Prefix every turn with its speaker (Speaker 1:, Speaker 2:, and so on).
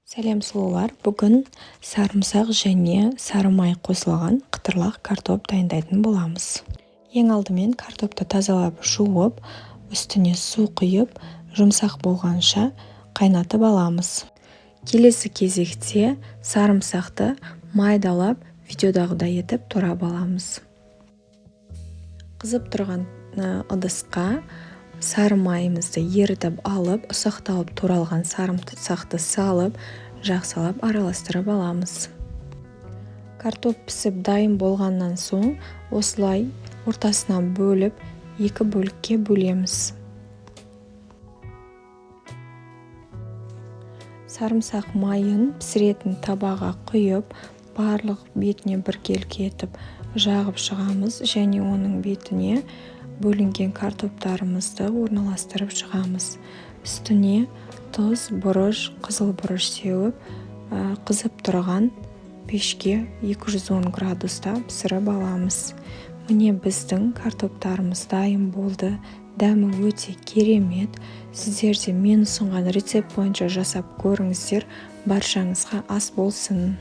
Speaker 1: Сәлем сұлулар, бүгін сарымсақ және сары май қосылған қытырлақ картоп дайындайтын боламыз. Ең алдымен картопты тазалап жуып, үстіне су құйып, жұмсақ болғанша қайнатып аламыз. Келесі кезекте сарымсақты майдалап, видеодағыдай етіп турап аламыз. Қызып тұрған ыдысқа сары майымызды ерітіп алып, ұсақталып туралған сарымсақты салып, жақсылап араластырып аламыз. Картоп пісіп дайын болғаннан соң, осылай ортасына бөліп, екі бөлікке бөлеміз. Сарымсақ майын пісіретін табаға құйып, барлық бетіне біркелкі етіп жағып шығамыз және оның бетіне бөлінген картоптарымызды орналастырып шығамыз. Үстіне тұз, бұрыш, қызыл бұрыш сеуіп, қызып тұрған пешке 210 градуста пісіріп аламыз. Міне біздің картоптарымыз дайын болды. Дәмі өте керемет. Сіздер де мен ұсынған рецепт бойынша жасап көріңіздер. Баршаңызға ас болсын.